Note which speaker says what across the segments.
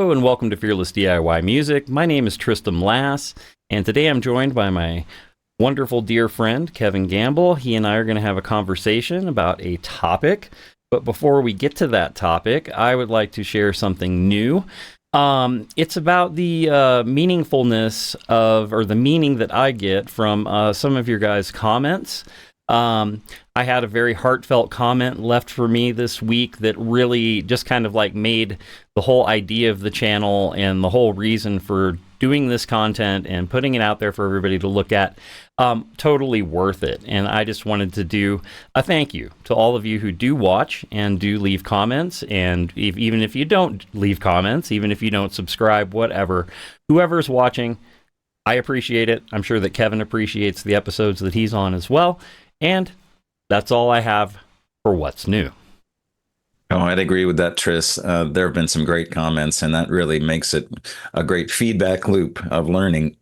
Speaker 1: Hello and welcome to Fearless DIY Music. My name is Tristan Lass, and today I'm joined by my wonderful dear friend, Kevin Gamble. He and I are going to have a conversation about a topic. But before we get to that topic, I would like to share something new. It's about the meaningfulness of, or the meaning that I get from some of your guys' comments. I had a very heartfelt comment left for me this week that really just kind of like made the whole idea of the channel and the whole reason for doing this content and putting it out there for everybody to look at totally worth it. And I just wanted to do a thank you to all of you who do watch and do leave comments. And even if you don't leave comments, even if you don't subscribe, whatever, whoever's watching, I appreciate it. I'm sure that Kevin appreciates the episodes that he's on as well. And that's all I have for what's new.
Speaker 2: Oh, I'd agree with that, Tris. There have been some great comments, and that really makes it a great feedback loop of learning.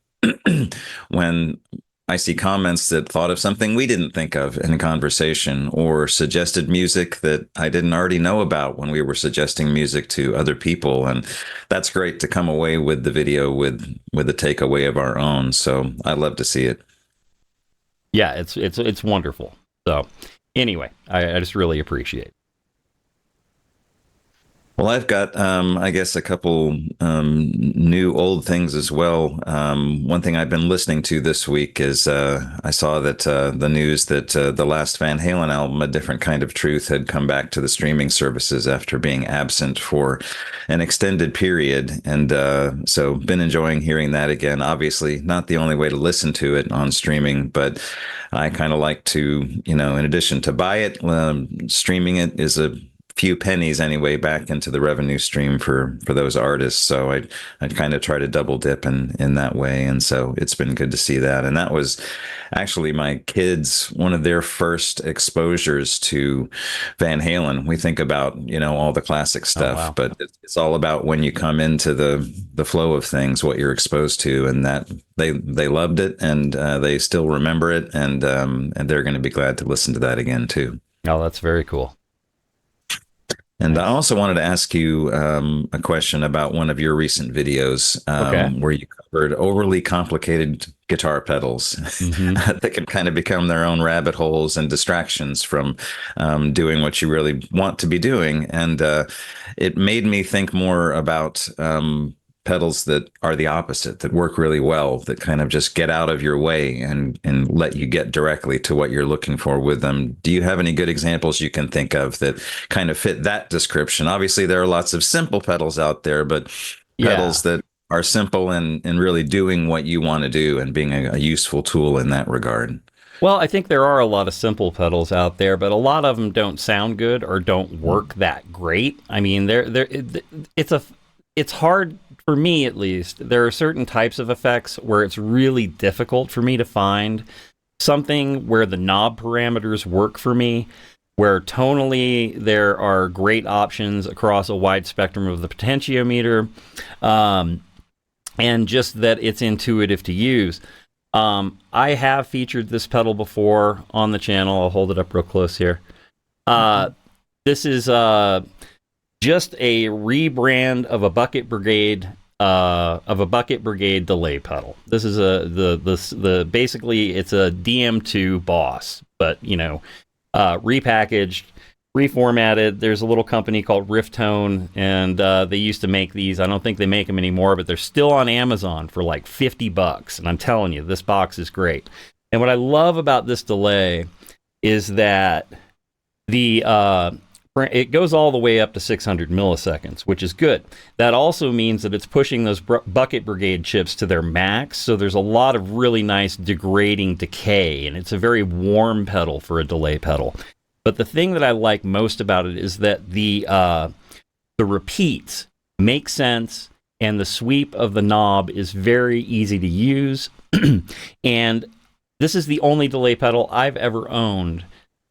Speaker 2: When I see comments that thought of something we didn't think of in a conversation, or suggested music that I didn't already know about when we were suggesting music to other people, and that's great to come away with the video with a takeaway of our own. So I love to see it.
Speaker 1: Yeah, it's wonderful. So anyway, I just really appreciate it.
Speaker 2: Well, I've got, I guess, a couple new old things as well. One thing I've been listening to this week is I saw that the news that the last Van Halen album, A Different Kind of Truth, had come back to the streaming services after being absent for an extended period. And so been enjoying hearing that again. Obviously, not the only way to listen to it on streaming, but I kind of like to, in addition to buy it, streaming it is a few pennies anyway back into the revenue stream for those artists. So I'd kind of try to double dip in that way. And so it's been good to see that. And that was actually my kids, one of their first exposures to Van Halen. We think about, all the classic stuff,
Speaker 1: wow.
Speaker 2: but it's all about when you come into the flow of things, what you're exposed to, and that they loved it, and they still remember it. And they're going to be glad to listen to that again too.
Speaker 1: Oh, that's very cool.
Speaker 2: And I also wanted to ask you a question about one of your recent videos where you covered overly complicated guitar pedals that can kind of become their own rabbit holes and distractions from doing what you really want to be doing. And it made me think more about pedals that are the opposite, that work really well, that kind of just get out of your way and let you get directly to what you're looking for with them. Do you have any good examples you can think of that kind of fit that description? Obviously, there are lots of simple pedals out there, but pedals that are simple and really doing what you want to do and being a useful tool in that regard.
Speaker 1: Well, I think there are a lot of simple pedals out there, but a lot of them don't sound good or don't work that great. I mean, it's hard. For me, at least, there are certain types of effects where it's really difficult for me to find something where the knob parameters work for me, where tonally there are great options across a wide spectrum of the potentiometer, and just that it's intuitive to use. I have featured this pedal before on the channel. I'll hold it up real close here. This is just a rebrand of a Bucket Brigade delay pedal. This is basically it's a DM2 Boss, but repackaged, reformatted. There's a little company called Rifftone, and they used to make these. I don't think they make them anymore, but they're still on Amazon for like $50. And I'm telling you, this box is great. And what I love about this delay is that it goes all the way up to 600 milliseconds, which is good. That also means that it's pushing those Bucket Brigade chips to their max, so there's a lot of really nice degrading decay, and it's a very warm pedal for a delay pedal. But the thing that I like most about it is that the repeats make sense, and the sweep of the knob is very easy to use. And this is the only delay pedal I've ever owned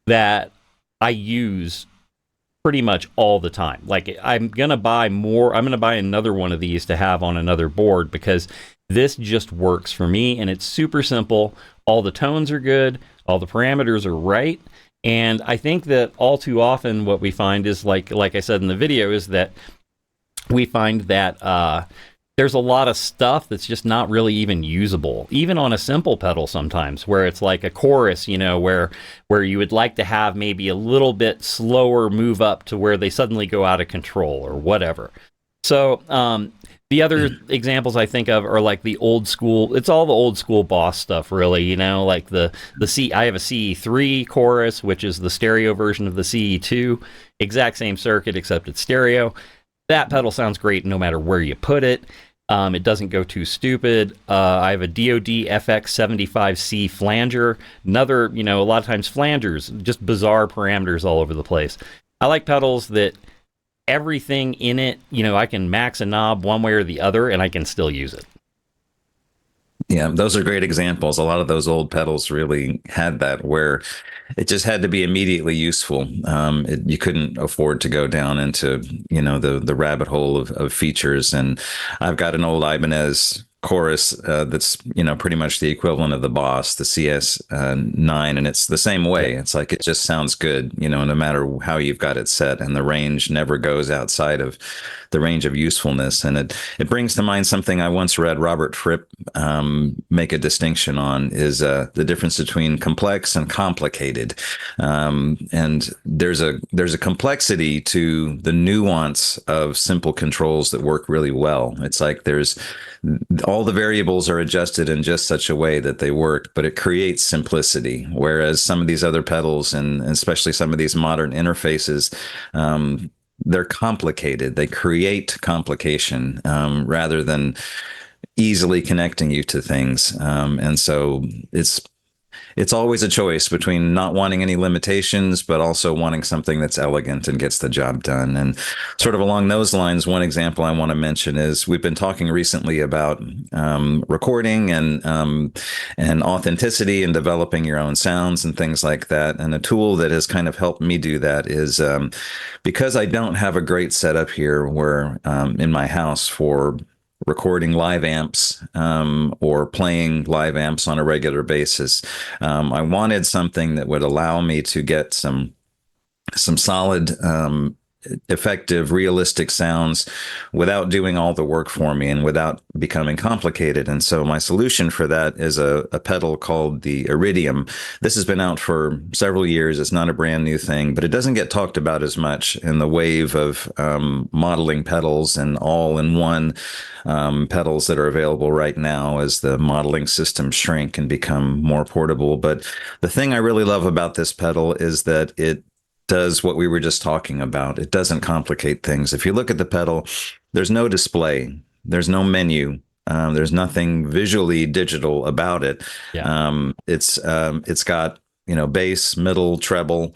Speaker 1: that I use pretty much all the time. Like, I'm going to buy another one of these to have on another board because this just works for me, and it's super simple. All the tones are good, all the parameters are right, and I think that all too often what we find is, like I said in the video, is that we find that there's a lot of stuff that's just not really even usable, even on a simple pedal sometimes, where it's like a chorus, where you would like to have maybe a little bit slower move up to where they suddenly go out of control or whatever. So the other examples I think of are like the old school. It's all the old school Boss stuff, really. Like the C. I have a CE3 chorus, which is the stereo version of the CE2. Exact same circuit, except it's stereo. That pedal sounds great no matter where you put it. It doesn't go too stupid. I have a DoD FX75C flanger. Another, a lot of times flangers, just bizarre parameters all over the place. I like pedals that everything in it, I can max a knob one way or the other and I can still use it.
Speaker 2: Yeah, those are great examples. A lot of those old pedals really had that, where it just had to be immediately useful. You couldn't afford to go down into, the rabbit hole of features. And I've got an old Ibanez chorus that's pretty much the equivalent of the Boss, the CS9, and it's the same way. It's like it just sounds good, no matter how you've got it set, and the range never goes outside of the range of usefulness. And it brings to mind something I once read Robert Fripp make a distinction on, is the difference between complex and complicated. And there's a complexity to the nuance of simple controls that work really well. It's like there's all the variables are adjusted in just such a way that they work, but it creates simplicity. Whereas some of these other pedals, and especially some of these modern interfaces, they're complicated. They create complication rather than easily connecting you to things. And so it's always a choice between not wanting any limitations, but also wanting something that's elegant and gets the job done. And sort of along those lines, one example I want to mention is we've been talking recently about recording and authenticity and developing your own sounds and things like that. And a tool that has kind of helped me do that is because I don't have a great setup here where in my house for recording live amps or playing live amps on a regular basis. I wanted something that would allow me to get some solid, effective, realistic sounds without doing all the work for me and without becoming complicated. And so my solution for that is a pedal called the Iridium. This has been out for several years. It's not a brand new thing, but it doesn't get talked about as much in the wave of modeling pedals and all-in-one pedals that are available right now as the modeling systems shrink and become more portable. But the thing I really love about this pedal is that it does what we were just talking about. It doesn't complicate things. If you look at the pedal, there's no display, there's no menu, there's nothing visually digital about it.
Speaker 1: Yeah.
Speaker 2: It's got bass, middle, treble,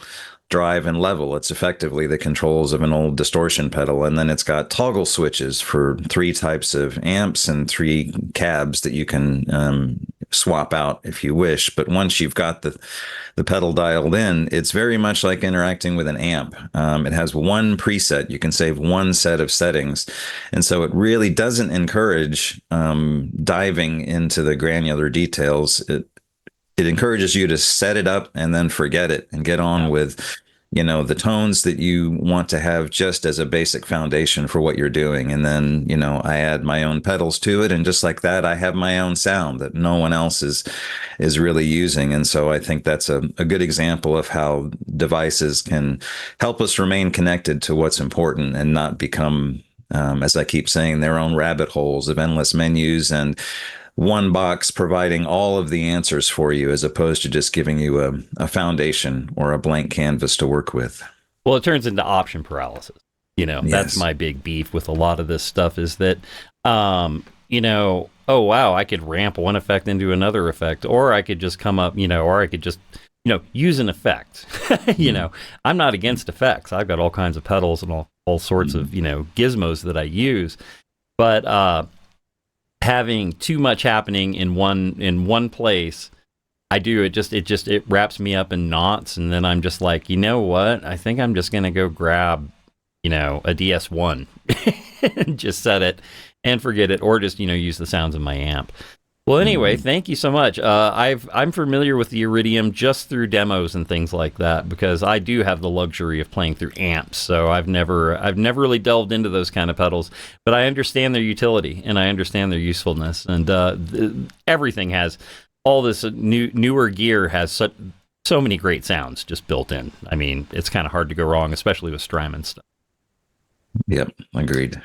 Speaker 2: drive, and level. It's effectively the controls of an old distortion pedal. And then it's got toggle switches for 3 types of amps and 3 cabs that you can swap out if you wish. But once you've got the pedal dialed in, it's very much like interacting with an amp. It has one preset. You can save one set of settings. And so it really doesn't encourage diving into the granular details. It encourages you to set it up and then forget it and get on with, the tones that you want to have just as a basic foundation for what you're doing. And then, I add my own pedals to it. And just like that, I have my own sound that no one else is really using. And so I think that's a good example of how devices can help us remain connected to what's important and not become, as I keep saying, their own rabbit holes of endless menus and one box providing all of the answers for you, as opposed to just giving you a foundation or a blank canvas to work with.
Speaker 1: Well, it turns into option paralysis.
Speaker 2: Yes.
Speaker 1: That's my big beef with a lot of this stuff is that, oh, wow, I could ramp one effect into another effect, or I could just come up, or I could just, use an effect. I'm not against effects. I've got all kinds of pedals and all sorts of, gizmos that I use. But, having too much happening in one place, it wraps me up in knots, and then I'm just like, you know what? I think I'm just gonna go grab, a DS1 and just set it and forget it, or just use the sounds of my amp. Well, anyway, thank you so much. I'm familiar with the Iridium just through demos and things like that because I do have the luxury of playing through amps. So I've never really delved into those kind of pedals, but I understand their utility and I understand their usefulness. And everything has all this newer gear has so many great sounds just built in. I mean, it's kind of hard to go wrong, especially with Strymon stuff.
Speaker 2: Yep, agreed.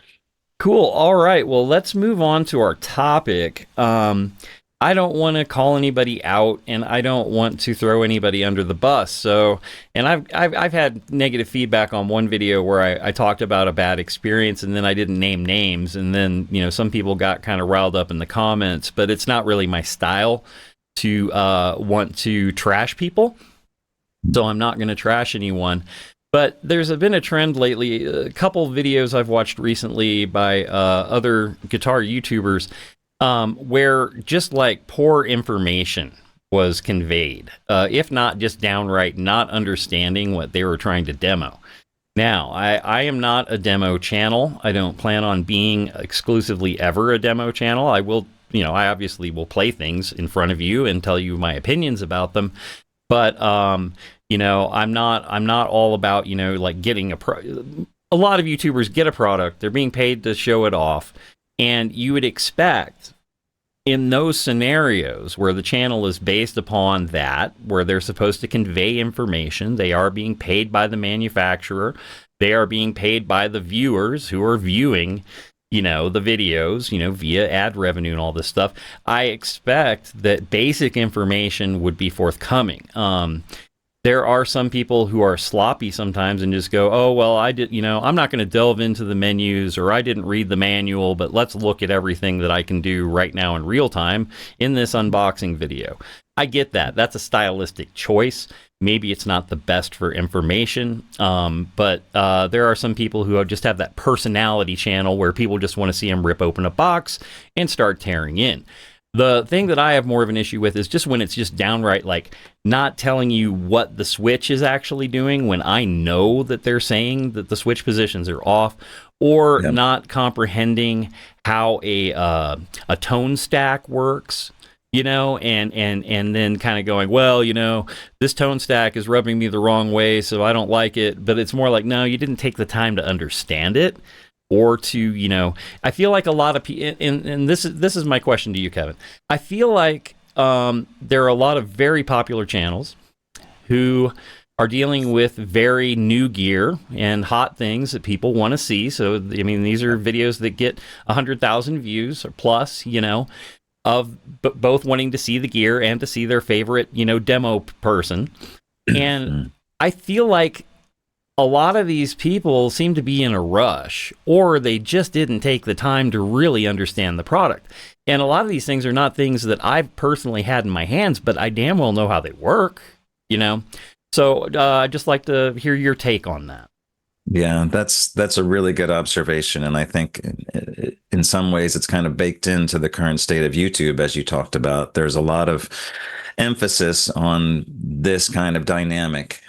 Speaker 1: Cool. All right. Well, let's move on to our topic. I don't want to call anybody out, and I don't want to throw anybody under the bus. So, and I've had negative feedback on one video where I talked about a bad experience, and then I didn't name names, and then some people got kind of riled up in the comments. But it's not really my style to want to trash people, so I'm not going to trash anyone. But there's been a trend lately, a couple videos I've watched recently by other guitar YouTubers where just like poor information was conveyed, if not just downright not understanding what they were trying to demo. Now, I am not a demo channel. I don't plan on being exclusively ever a demo channel. I will, I obviously will play things in front of you and tell you my opinions about them. But I'm not all about, like getting a lot of YouTubers get a product, they're being paid to show it off. And you would expect in those scenarios where the channel is based upon that, where they're supposed to convey information, they are being paid by the manufacturer, they are being paid by the viewers who are viewing, the videos, via ad revenue and all this stuff. I expect that basic information would be forthcoming. There are some people who are sloppy sometimes and just go, oh, well, I'm not going to delve into the menus, or I didn't read the manual, but let's look at everything that I can do right now in real time in this unboxing video. I get that. That's a stylistic choice. Maybe it's not the best for information, but there are some people who just have that personality channel where people just want to see them rip open a box and start tearing in. The thing that I have more of an issue with is just when it's just downright like not telling you what the switch is actually doing when I know that they're saying that the switch positions are off, or not comprehending how a tone stack works, and then kind of going, well, this tone stack is rubbing me the wrong way, so I don't like it. But it's more like, no, you didn't take the time to understand it. Or to, I feel like a lot of people, and this is my question to you, Kevin. I feel like there are a lot of very popular channels who are dealing with very new gear and hot things that people want to see. So, I mean, these are videos that get 100,000 views or plus, of both wanting to see the gear and to see their favorite, demo person. And I feel like a lot of these people seem to be in a rush, or they just didn't take the time to really understand the product. And a lot of these things are not things that I've personally had in my hands, but I damn well know how they work, So I'd just like to hear your take on that.
Speaker 2: Yeah, that's a really good observation. And I think in some ways it's kind of baked into the current state of YouTube, as you talked about. There's a lot of emphasis on this kind of dynamic,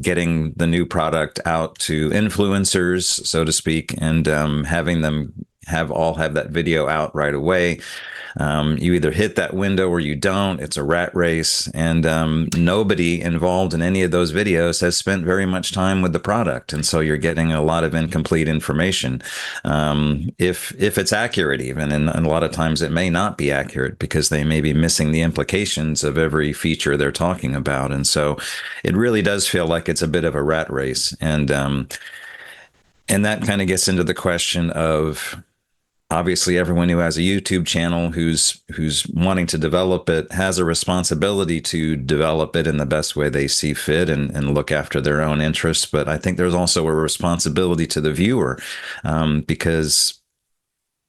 Speaker 2: getting the new product out to influencers, so to speak, and having them have that video out right away. You either hit that window or you don't. It's a rat race, and nobody involved in any of those videos has spent very much time with the product, and so you're getting a lot of incomplete information. If it's accurate, even, and a lot of times it may not be accurate because they may be missing the implications of every feature they're talking about, and so it really does feel like it's a bit of a rat race, and that kind of gets into the question of, obviously, everyone who has a YouTube channel who's wanting to develop it has a responsibility to develop it in the best way they see fit and look after their own interests. But I think there's also a responsibility to the viewer, because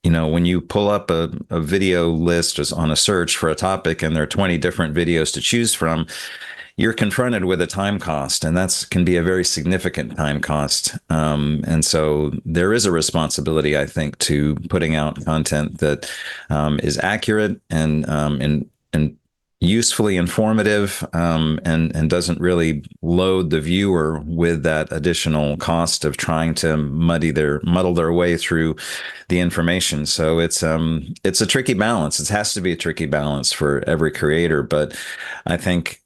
Speaker 2: when you pull up a video list on a search for a topic and there are 20 different videos to choose from, you're confronted with a time cost, and that can be a very significant time cost. And so there is a responsibility, I think, to putting out content that is accurate and usefully informative, and doesn't really load the viewer with that additional cost of trying to muddle their way through the information. So it's a tricky balance. It has to be a tricky balance for every creator, but I think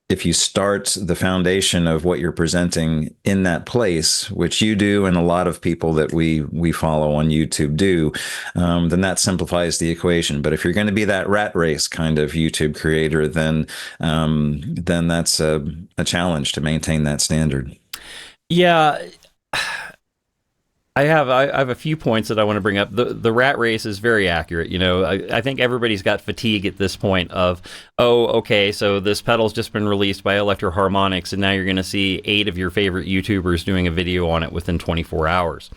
Speaker 2: if you start the foundation of what you're presenting in that place, which you do and a lot of people that we follow on YouTube do, then that simplifies the equation. But if you're going to be that rat race kind of YouTube creator, then that's a challenge to maintain that standard.
Speaker 1: Yeah, I have a few points that I want to bring up. The rat race is very accurate. I think everybody's got fatigue at this point of, oh, okay, so this pedal's just been released by Electro Harmonics, and now you're going to see 8 of your favorite YouTubers doing a video on it within 24 hours,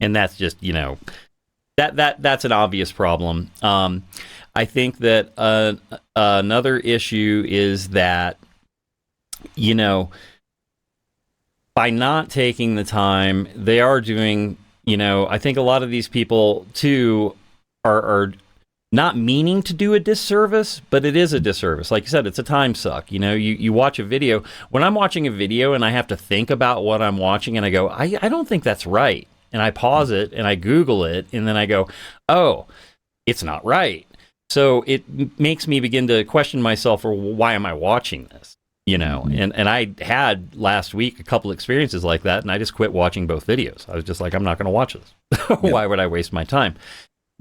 Speaker 1: and that's just that's an obvious problem. I think that another issue is that by not taking the time, they are doing, I think a lot of these people too are not meaning to do a disservice, but it is a disservice. Like you said, it's a time suck. You watch a video. When I'm watching a video and I have to think about what I'm watching and I go, I don't think that's right. And I pause it and I Google it and then I go, oh, it's not right. So it makes me begin to question myself, or why am I watching this? And I had last week a couple experiences like that, and I just quit watching both videos. I was just like, I'm not going to watch this. Why would I waste my time?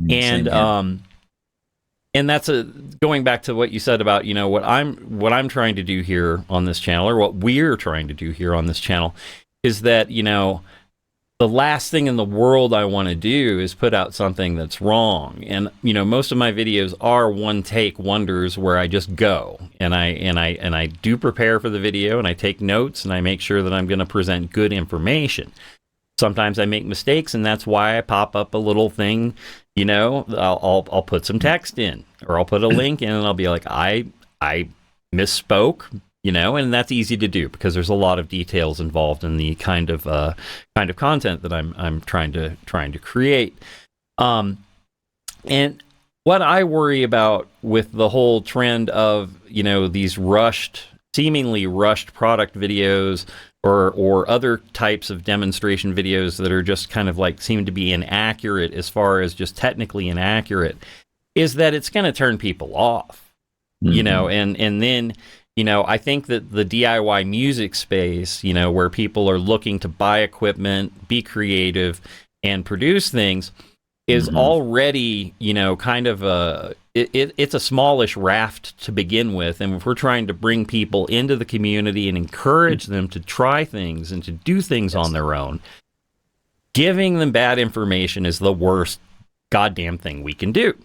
Speaker 1: And that's going back to what you said about what I'm trying to do here on this channel, or what we're trying to do here on this channel, is that the last thing in the world I want to do is put out something that's wrong. And most of my videos are one take wonders where I just go and I do prepare for the video and I take notes and I make sure that I'm going to present good information. Sometimes I make mistakes, and that's why I pop up a little thing. I'll put some text in, or I'll put a link in, and I'll be like, I misspoke. And that's easy to do because there's a lot of details involved in the kind of content that I'm trying to create. And what I worry about with the whole trend of these seemingly rushed product videos or other types of demonstration videos that are just kind of like seem to be inaccurate as far as just technically inaccurate, is that it's going to turn people off. And then. I think that the DIY music space, where people are looking to buy equipment, be creative, and produce things, is already, kind of it's a smallish raft to begin with. And if we're trying to bring people into the community and encourage them to try things and to do things on their own, giving them bad information is the worst goddamn thing we can do.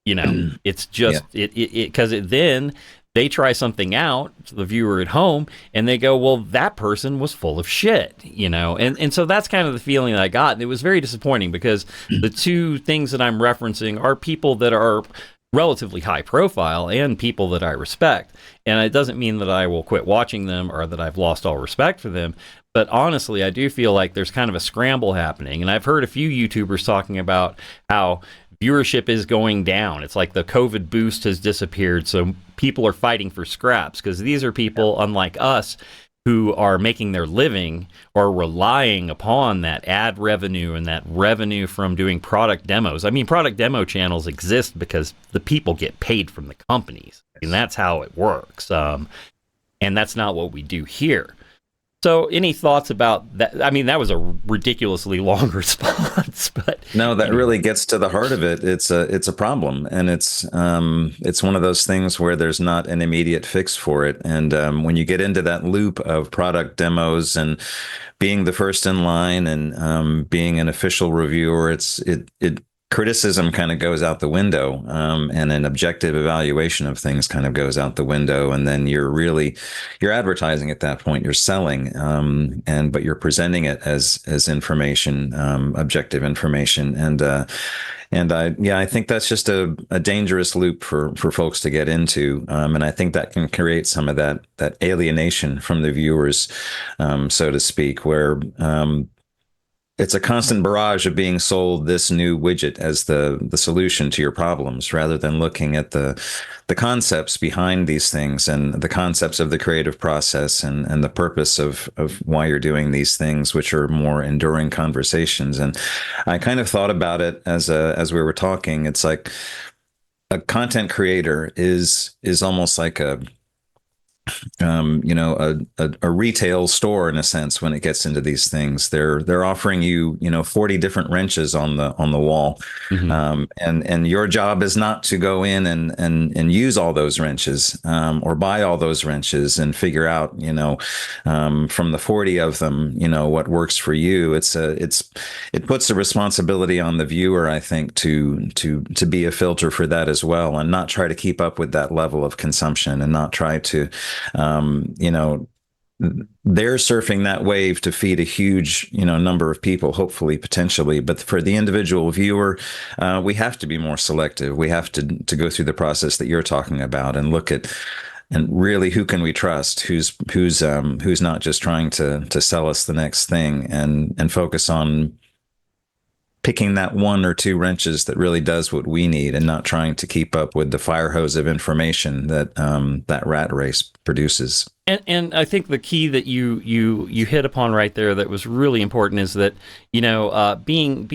Speaker 1: It's just, because then they try something out, the viewer at home, and they go, well, that person was full of shit, And so that's kind of the feeling that I got. And it was very disappointing because the two things that I'm referencing are people that are relatively high profile and people that I respect. And it doesn't mean that I will quit watching them or that I've lost all respect for them. But honestly, I do feel like there's kind of a scramble happening. And I've heard a few YouTubers talking about how viewership is going down. It's like the COVID boost has disappeared, so people are fighting for scraps because these are people, unlike us, who are making their living or relying upon that ad revenue and that revenue from doing product demos. I mean, product demo channels exist because the people get paid from the companies, and that's how it works. And that's not what we do here. So any thoughts about that? I mean, that was a ridiculously long response, but
Speaker 2: no, that really gets to the heart of it. It's a problem, and it's one of those things where there's not an immediate fix for it. And when you get into that loop of product demos and being the first in line and being an official reviewer, it criticism kind of goes out the window, and an objective evaluation of things kind of goes out the window. And then you're advertising at that point, you're selling, but you're presenting it as information, objective information. And I think that's just a dangerous loop for folks to get into. And I think that can create some of that alienation from the viewers, so to speak, where, it's a constant barrage of being sold this new widget as the solution to your problems, rather than looking at the concepts behind these things and the concepts of the creative process and the purpose of why you're doing these things, which are more enduring conversations. And I kind of thought about it as we were talking. It's like a content creator is almost like a retail store in a sense. When it gets into these things, they're offering you 40 different wrenches on the wall.
Speaker 1: Hmm.
Speaker 2: And your job is not to go in and use all those wrenches, or buy all those wrenches and figure out, from the 40 of them, what works for you. It puts the responsibility on the viewer, I think, to be a filter for that as well, and not try to keep up with that level of consumption, and not try to, they're surfing that wave to feed a huge, number of people, hopefully, potentially. But for the individual viewer, we have to be more selective. We have to go through the process that you're talking about and look at, and really, who can we trust? Who's not just trying to sell us the next thing, and focus on picking that one or two wrenches that really does what we need, and not trying to keep up with the fire hose of information that that rat race produces.
Speaker 1: And I think the key that you hit upon right there that was really important is that being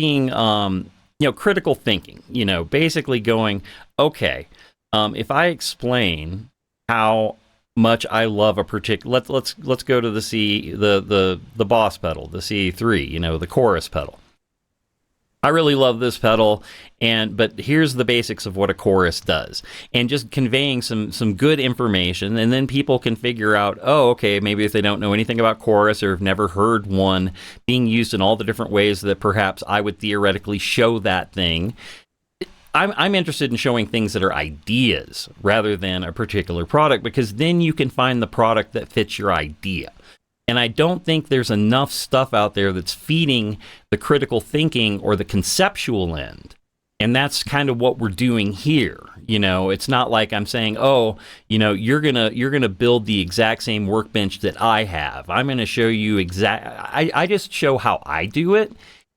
Speaker 1: critical thinking. Basically going, okay, if I explain how much I love a particular, let's go to the boss pedal, the CE3, the chorus pedal. I really love this pedal, but here's the basics of what a chorus does, and just conveying some good information, and then people can figure out, oh, okay, maybe if they don't know anything about chorus or have never heard one being used in all the different ways that perhaps I would theoretically show that thing. I'm interested in showing things that are ideas rather than a particular product, because then you can find the product that fits your idea. And I don't think there's enough stuff out there that's feeding the critical thinking or the conceptual end. And that's kind of what we're doing here. It's not like I'm saying, oh, you're gonna build the exact same workbench that I have. I'm gonna show you I just show how I do it,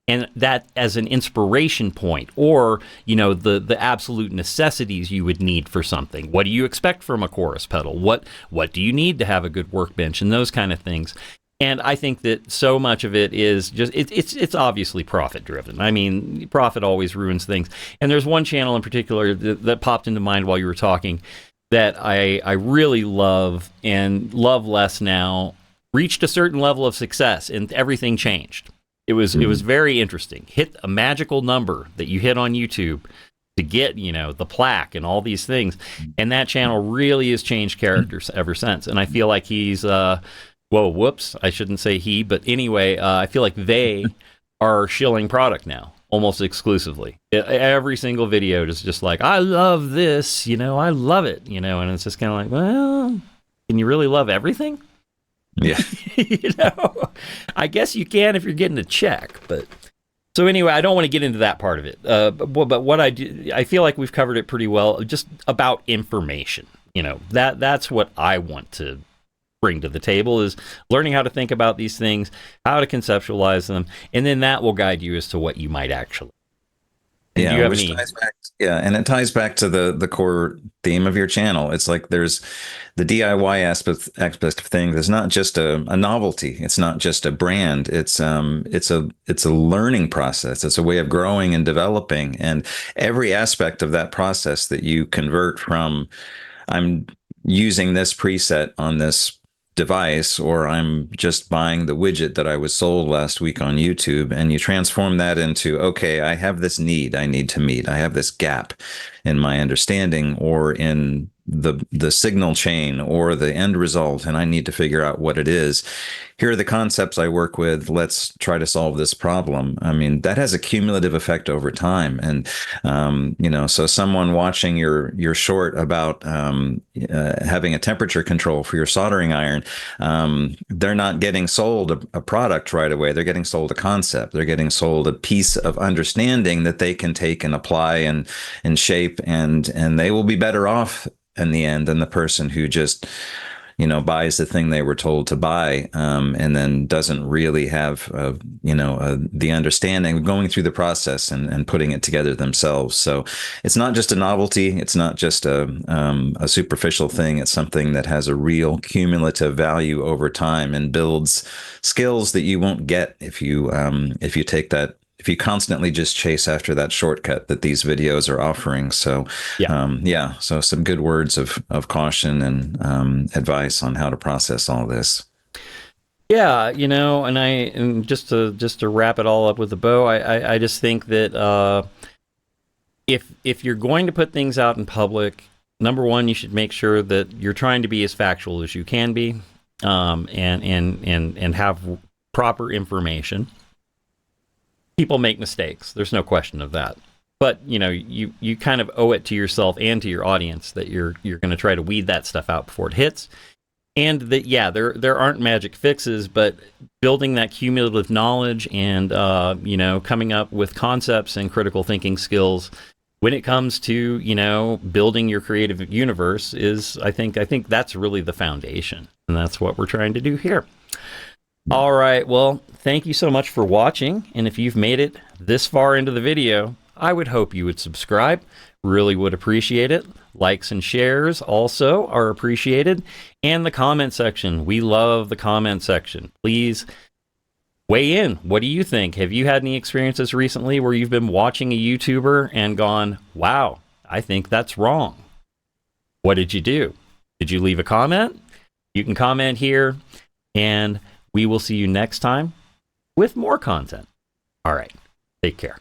Speaker 1: and that as an inspiration point, or the absolute necessities you would need for something. What do you expect from a chorus pedal? What do you need to have a good workbench, and those kind of things. And I think that so much of it is just it's obviously profit driven. I mean, profit always ruins things. And there's one channel in particular that popped into mind while you were talking that I really love and love less now. Reached a certain level of success and everything changed. It was very interesting. Hit a magical number that you hit on YouTube to get, the plaque and all these things. And that channel really has changed characters ever since. And I feel like he's, whoops, I shouldn't say he, but anyway, I feel like they are shilling product now, almost exclusively. Every single video is just like, I love this, I love it, and it's just kind of like, well, can you really love everything?
Speaker 2: Yeah.
Speaker 1: I guess you can if you're getting a check, but so anyway, I don't want to get into that part of it. But what I do, I feel like we've covered it pretty well, just about information. That's what I want to bring to the table, is learning how to think about these things, how to conceptualize them, and then that will guide you as to what you might actually.
Speaker 2: Yeah, do you have any? And it ties back to the core theme of your channel. It's like there's the DIY aspect of things. It's not just a novelty. It's not just a brand. It's a learning process. It's a way of growing and developing. And every aspect of that process that you convert from, I'm using this preset on this device, or I'm just buying the widget that I was sold last week on YouTube, and you transform that into, okay, I have this need I need to meet. I have this gap in my understanding or in the signal chain or the end result, and I need to figure out what it is. Here are the concepts I work with. Let's try to solve this problem. I mean, that has a cumulative effect over time. And, so someone watching your short about having a temperature control for your soldering iron, they're not getting sold a product right away. They're getting sold a concept. They're getting sold a piece of understanding that they can take and apply and shape, and they will be better off in the end than the person who just buys the thing they were told to buy, and then doesn't really have, the understanding of going through the process and putting it together themselves. So it's not just a novelty. It's not just a superficial thing. It's something that has a real cumulative value over time and builds skills that you won't get if you take that, if you constantly just chase after that shortcut that these videos are offering. So, so some good words of caution and advice on how to process all this.
Speaker 1: Yeah, and just to wrap it all up with a bow, I just think that if you're going to put things out in public, number one, you should make sure that you're trying to be as factual as you can be, and have proper information. People make mistakes. There's no question of that. But, you kind of owe it to yourself and to your audience that you're going to try to weed that stuff out before it hits. And that, there aren't magic fixes, but building that cumulative knowledge and, coming up with concepts and critical thinking skills when it comes to, building your creative universe is, I think that's really the foundation. And that's what we're trying to do here. All right. Well, thank you so much for watching. And if you've made it this far into the video, I would hope you would subscribe. Really would appreciate it. Likes and shares also are appreciated. And the comment section. We love the comment section. Please weigh in. What do you think? Have you had any experiences recently where you've been watching a YouTuber and gone, wow, I think that's wrong? What did you do? Did you leave a comment? You can comment here, and we will see you next time with more content. All right. Take care.